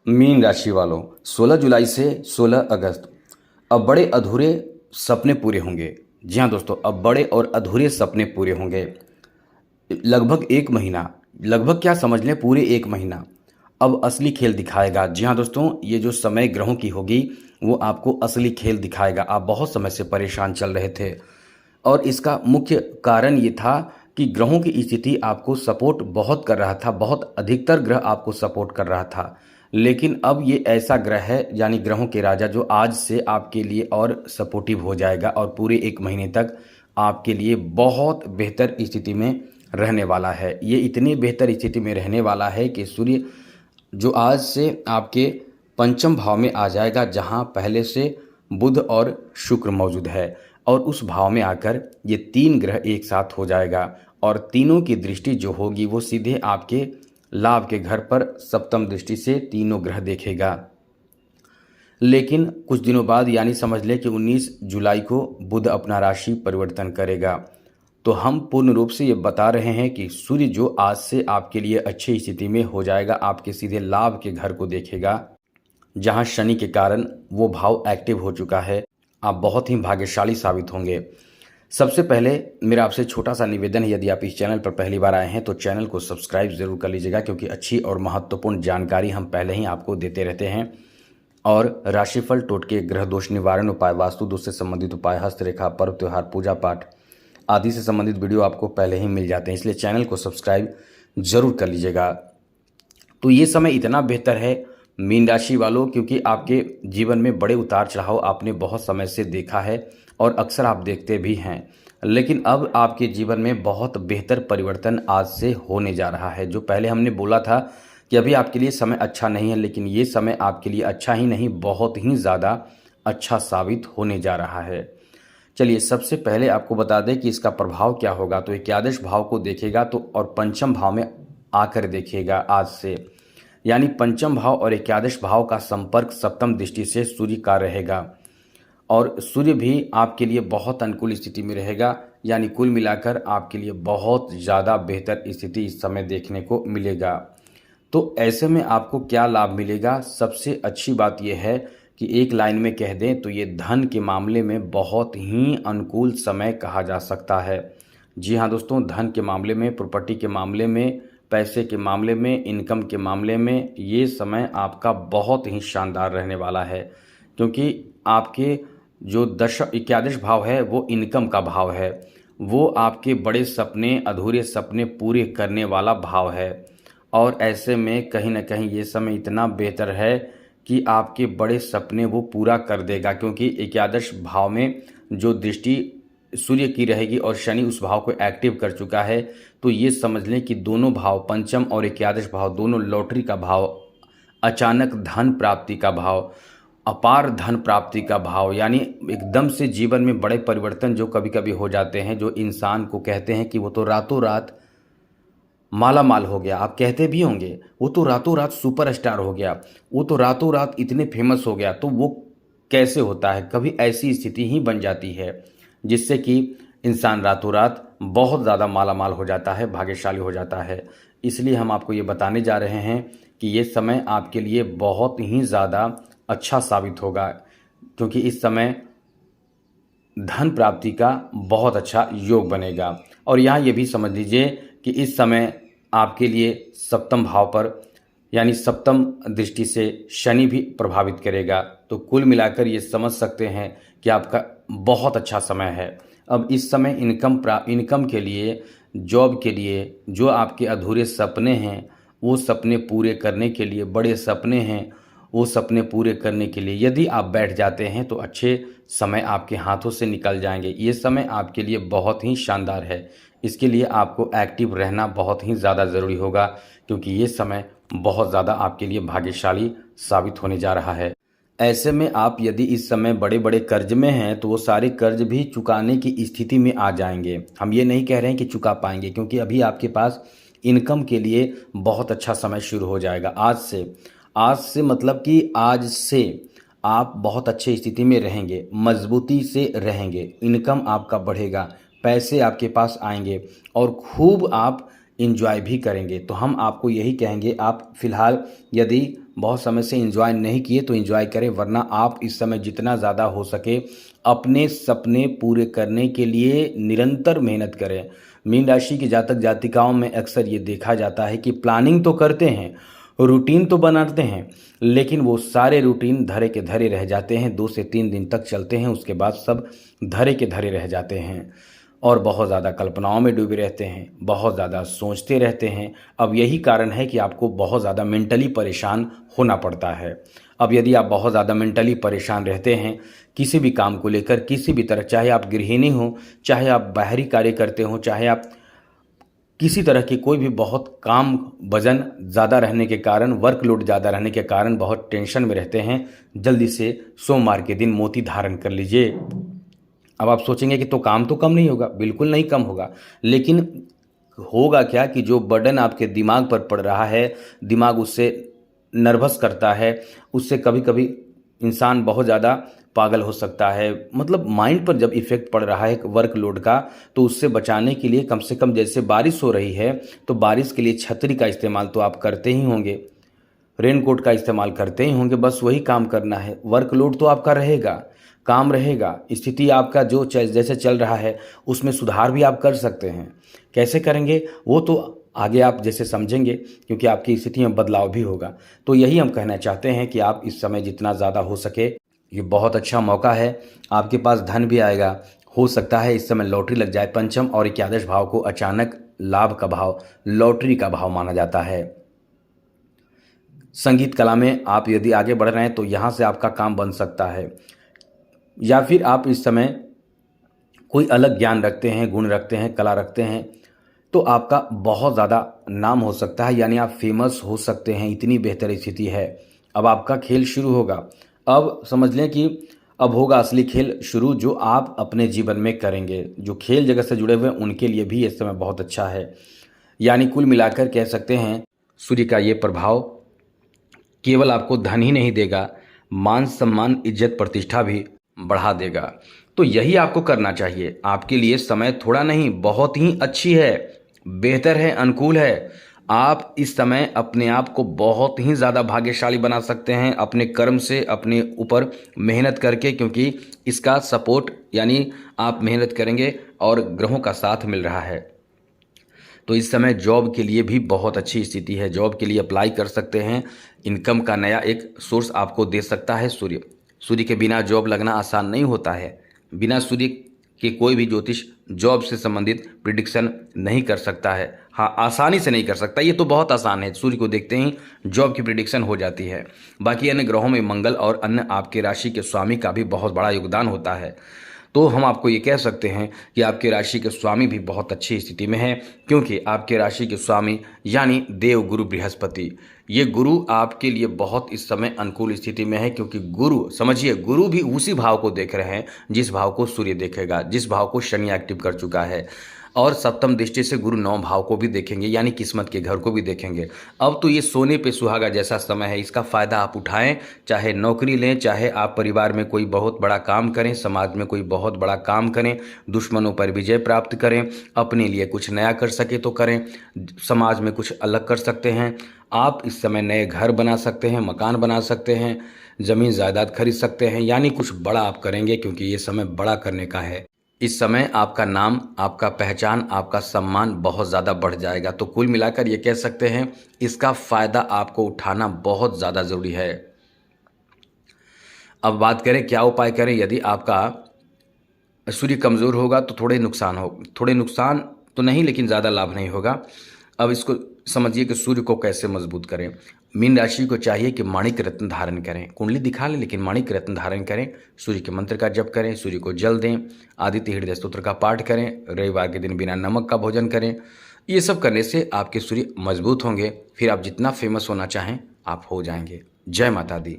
Mean राशि वालों, 16 जुलाई से 16 अगस्त अब बड़े अधूरे सपने पूरे होंगे। जी हाँ दोस्तों, अब बड़े और अधूरे सपने पूरे होंगे। लगभग एक महीना, लगभग क्या समझ लें, पूरे एक महीना अब असली खेल दिखाएगा। जी हाँ दोस्तों, ये जो समय ग्रहों की होगी वो आपको असली खेल दिखाएगा। आप बहुत समय से परेशान चल रहे थे और इसका मुख्य कारण ये था कि ग्रहों की स्थिति आपको सपोर्ट बहुत कर रहा था, बहुत अधिकतर ग्रह आपको सपोर्ट कर रहा था। लेकिन अब ये ऐसा ग्रह है, यानी ग्रहों के राजा, जो आज से आपके लिए और सपोर्टिव हो जाएगा और पूरे एक महीने तक आपके लिए बहुत बेहतर स्थिति में रहने वाला है। ये इतनी बेहतर स्थिति में रहने वाला है कि सूर्य जो आज से आपके पंचम भाव में आ जाएगा, जहां पहले से बुध और शुक्र मौजूद है, और उस भाव में आकर ये तीन ग्रह एक साथ हो जाएगा और तीनों की दृष्टि जो होगी वो सीधे आपके लाभ के घर पर सप्तम दृष्टि से तीनों ग्रह देखेगा। लेकिन कुछ दिनों बाद, यानी समझ लें कि 19 जुलाई को बुध अपना राशि परिवर्तन करेगा। तो हम पूर्ण रूप से ये बता रहे हैं कि सूर्य जो आज से आपके लिए अच्छी स्थिति में हो जाएगा, आपके सीधे लाभ के घर को देखेगा, जहां शनि के कारण वो भाव एक्टिव हो चुका है। आप बहुत ही भाग्यशाली साबित होंगे। सबसे पहले मेरा आपसे छोटा सा निवेदन है, यदि आप इस चैनल पर पहली बार आए हैं तो चैनल को सब्सक्राइब जरूर कर लीजिएगा, क्योंकि अच्छी और महत्वपूर्ण जानकारी हम पहले ही आपको देते रहते हैं। और राशिफल, टोटके, ग्रह दोष निवारण उपाय, वास्तु दोष से संबंधित उपाय, हस्तरेखा, पर्व त्योहार, पूजा पाठ आदि से संबंधित वीडियो आपको पहले ही मिल जाते हैं, इसलिए चैनल को सब्सक्राइब जरूर कर लीजिएगा। तो ये समय इतना बेहतर है मीन राशि वालों, क्योंकि आपके जीवन में बड़े उतार चढ़ाव आपने बहुत समय से देखा है और अक्सर आप देखते भी हैं। लेकिन अब आपके जीवन में बहुत बेहतर परिवर्तन आज से होने जा रहा है। जो पहले हमने बोला था कि अभी आपके लिए समय अच्छा नहीं है, लेकिन ये समय आपके लिए अच्छा ही नहीं, बहुत ही ज़्यादा अच्छा साबित होने जा रहा है। चलिए सबसे पहले आपको बता दें कि इसका प्रभाव क्या होगा। तो एकादश भाव को देखेगा तो, और पंचम भाव में आकर देखिएगा आज से, यानी पंचम भाव और एकादश भाव का संपर्क सप्तम दृष्टि से सूर्य का रहेगा और सूर्य भी आपके लिए बहुत अनुकूल स्थिति में रहेगा। यानी कुल मिलाकर आपके लिए बहुत ज़्यादा बेहतर स्थिति इस समय देखने को मिलेगा। तो ऐसे में आपको क्या लाभ मिलेगा? सबसे अच्छी बात यह है कि एक लाइन में कह दें तो ये धन के मामले में बहुत ही अनुकूल समय कहा जा सकता है। जी हाँ दोस्तों, धन के मामले में, प्रॉपर्टी के मामले में, पैसे के मामले में, इनकम के मामले में ये समय आपका बहुत ही शानदार रहने वाला है, क्योंकि आपके जो एकादश भाव है वो इनकम का भाव है, वो आपके बड़े सपने, अधूरे सपने पूरे करने वाला भाव है। और ऐसे में कहीं ना कहीं ये समय इतना बेहतर है कि आपके बड़े सपने वो पूरा कर देगा, क्योंकि एकादश भाव में जो दृष्टि सूर्य की रहेगी और शनि उस भाव को एक्टिव कर चुका है। तो ये समझ लें कि दोनों भाव, पंचम और एकादश भाव, दोनों लॉटरी का भाव, अचानक धन प्राप्ति का भाव, अपार धन प्राप्ति का भाव, यानी एकदम से जीवन में बड़े परिवर्तन जो कभी कभी हो जाते हैं, जो इंसान को कहते हैं कि वो तो रातों रात माला माल हो गया। आप कहते भी होंगे वो तो रातों रात सुपरस्टार हो गया, वो तो रातों रात इतने फेमस हो गया। तो वो कैसे होता है? कभी ऐसी स्थिति ही बन जाती है जिससे कि इंसान रातों रात बहुत ज़्यादा माला माल हो जाता है, भाग्यशाली हो जाता है। इसलिए हम आपको ये बताने जा रहे हैं कि ये समय आपके लिए बहुत ही ज़्यादा अच्छा साबित होगा, क्योंकि इस समय धन प्राप्ति का बहुत अच्छा योग बनेगा। और यहाँ ये भी समझ लीजिए कि इस समय आपके लिए सप्तम भाव पर, यानी सप्तम दृष्टि से शनि भी प्रभावित करेगा। तो कुल मिलाकर ये समझ सकते हैं कि आपका बहुत अच्छा समय है। अब इस समय इनकम के लिए, जॉब के लिए, जो आपके अधूरे सपने हैं वो सपने पूरे करने के लिए, बड़े सपने हैं वो सपने पूरे करने के लिए यदि आप बैठ जाते हैं तो अच्छे समय आपके हाथों से निकल जाएंगे। ये समय आपके लिए बहुत ही शानदार है। इसके लिए आपको एक्टिव रहना बहुत ही ज़्यादा ज़रूरी होगा, क्योंकि ये समय बहुत ज़्यादा आपके लिए भाग्यशाली साबित होने जा रहा है। ऐसे में आप यदि इस समय बड़े बड़े कर्ज में हैं तो वो सारे कर्ज भी चुकाने की स्थिति में आ जाएंगे। हम ये नहीं कह रहे हैं कि चुका पाएंगे, क्योंकि अभी आपके पास इनकम के लिए बहुत अच्छा समय शुरू हो जाएगा आज से मतलब कि आज से आप बहुत अच्छी स्थिति में रहेंगे, मजबूती से रहेंगे, इनकम आपका बढ़ेगा, पैसे आपके पास आएंगे और खूब आप इंजॉय भी करेंगे। तो हम आपको यही कहेंगे, आप फिलहाल यदि बहुत समय से एंजॉय नहीं किए तो एंजॉय करें, वरना आप इस समय जितना ज़्यादा हो सके अपने सपने पूरे करने के लिए निरंतर मेहनत करें। मीन राशि की जातक जातिकाओं में अक्सर ये देखा जाता है कि प्लानिंग तो करते हैं, रूटीन तो बनाते हैं, लेकिन वो सारे रूटीन धरे के धरे रह जाते हैं। 2 से 3 दिन तक चलते हैं, उसके बाद सब धरे के धरे रह जाते हैं और बहुत ज़्यादा कल्पनाओं में डूबे रहते हैं, बहुत ज़्यादा सोचते रहते हैं। अब यही कारण है कि आपको बहुत ज़्यादा मेंटली परेशान होना पड़ता है। अब यदि आप बहुत ज़्यादा मेंटली परेशान रहते हैं किसी भी काम को लेकर, किसी भी तरह, चाहे आप गृहिणी हो, चाहे आप बाहरी कार्य करते हो, चाहे आप किसी तरह की कोई भी बहुत काम वजन ज़्यादा रहने के कारण, वर्कलोड ज़्यादा रहने के कारण बहुत टेंशन में रहते हैं, जल्दी से सोमवार के दिन मोती धारण कर लीजिए। अब आप सोचेंगे कि तो काम तो कम नहीं होगा, बिल्कुल नहीं कम होगा, लेकिन होगा क्या कि जो बर्डन आपके दिमाग पर पड़ रहा है, दिमाग उससे नर्वस करता है, उससे कभी कभी इंसान बहुत ज़्यादा पागल हो सकता है। मतलब माइंड पर जब इफ़ेक्ट पड़ रहा है वर्कलोड का, तो उससे बचाने के लिए कम से कम, जैसे बारिश हो रही है तो बारिश के लिए छतरी का इस्तेमाल तो आप करते ही होंगे, रेनकोट का इस्तेमाल करते ही होंगे, बस वही काम करना है। वर्कलोड तो आपका रहेगा, काम रहेगा, स्थिति आपका जो जैसे चल रहा है उसमें सुधार भी आप कर सकते हैं। कैसे करेंगे वो तो आगे आप जैसे समझेंगे, क्योंकि आपकी स्थिति में बदलाव भी होगा। तो यही हम कहना चाहते हैं कि आप इस समय जितना ज़्यादा हो सके, ये बहुत अच्छा मौका है, आपके पास धन भी आएगा। हो सकता है इस समय लॉटरी लग जाए। पंचम और एकादश भाव को अचानक लाभ का भाव, लॉटरी का भाव माना जाता है। संगीत कला में आप यदि आगे बढ़ रहे हैं तो यहाँ से आपका काम बन सकता है, या फिर आप इस समय कोई अलग ज्ञान रखते हैं, गुण रखते हैं, कला रखते हैं, तो आपका बहुत ज़्यादा नाम हो सकता है, यानी आप फेमस हो सकते हैं। इतनी बेहतर स्थिति है। अब आपका खेल शुरू होगा। अब समझ लें कि अब होगा असली खेल शुरू, जो आप अपने जीवन में करेंगे। जो खेल जगत से जुड़े हुए हैं उनके लिए भी इस समय बहुत अच्छा है। यानी कुल मिलाकर कह सकते हैं सूर्य का ये प्रभाव केवल आपको धन ही नहीं देगा, मान सम्मान, इज्जत, प्रतिष्ठा भी बढ़ा देगा। तो यही आपको करना चाहिए। आपके लिए समय थोड़ा नहीं, बहुत ही अच्छी है, बेहतर है, अनुकूल है। आप इस समय अपने आप को बहुत ही ज़्यादा भाग्यशाली बना सकते हैं अपने कर्म से, अपने ऊपर मेहनत करके, क्योंकि इसका सपोर्ट, यानी आप मेहनत करेंगे और ग्रहों का साथ मिल रहा है। तो इस समय जॉब के लिए भी बहुत अच्छी स्थिति है। जॉब के लिए अप्लाई कर सकते हैं। इनकम का नया एक सोर्स आपको दे सकता है सूर्य। सूर्य के बिना जॉब लगना आसान नहीं होता है। बिना सूर्य के कोई भी ज्योतिष जॉब से संबंधित प्रिडिक्शन नहीं कर सकता है। हाँ, आसानी से नहीं कर सकता, ये तो बहुत आसान है। सूर्य को देखते ही जॉब की प्रिडिक्शन हो जाती है। बाकी अन्य ग्रहों में मंगल और अन्य आपके राशि के स्वामी का भी बहुत बड़ा योगदान होता है। तो हम आपको ये कह सकते हैं कि आपके राशि के स्वामी भी बहुत अच्छी स्थिति में है, क्योंकि आपके राशि के स्वामी यानी देव गुरु बृहस्पति, ये गुरु आपके लिए बहुत इस समय अनुकूल स्थिति में है। क्योंकि गुरु, समझिए, गुरु भी उसी भाव को देख रहे हैं जिस भाव को सूर्य देखेगा, जिस भाव को शनि एक्टिव कर चुका है। और सप्तम दृष्टि से गुरु 9 भाव को भी देखेंगे, यानी किस्मत के घर को भी देखेंगे। अब तो ये सोने पे सुहागा जैसा समय है, इसका फ़ायदा आप उठाएं। चाहे नौकरी लें, चाहे आप परिवार में कोई बहुत बड़ा काम करें, समाज में कोई बहुत बड़ा काम करें, दुश्मनों पर विजय प्राप्त करें, अपने लिए कुछ नया कर सके तो करें, समाज में कुछ अलग कर सकते हैं। आप इस समय नए घर बना सकते हैं, मकान बना सकते हैं, ज़मीन जायदाद खरीद सकते हैं, यानी कुछ बड़ा आप करेंगे, क्योंकि ये समय बड़ा करने का है। इस समय आपका नाम, आपका पहचान, आपका सम्मान बहुत ज़्यादा बढ़ जाएगा। तो कुल मिलाकर ये कह सकते हैं इसका फ़ायदा आपको उठाना बहुत ज़्यादा ज़रूरी है। अब बात करें क्या उपाय करें। यदि आपका सूर्य कमज़ोर होगा तो थोड़े नुकसान तो नहीं, लेकिन ज़्यादा लाभ नहीं होगा। अब इसको समझिए कि सूर्य को कैसे मजबूत करें। मीन राशि को चाहिए कि माणिक रत्न धारण करें, कुंडली दिखा लें लेकिन माणिक रत्न धारण करें, सूर्य के मंत्र का जप करें, सूर्य को जल दें, आदित्य हृदय स्तोत्र का पाठ करें, रविवार के दिन बिना नमक का भोजन करें। ये सब करने से आपके सूर्य मजबूत होंगे, फिर आप जितना फेमस होना चाहें आप हो जाएंगे। जय माता दी।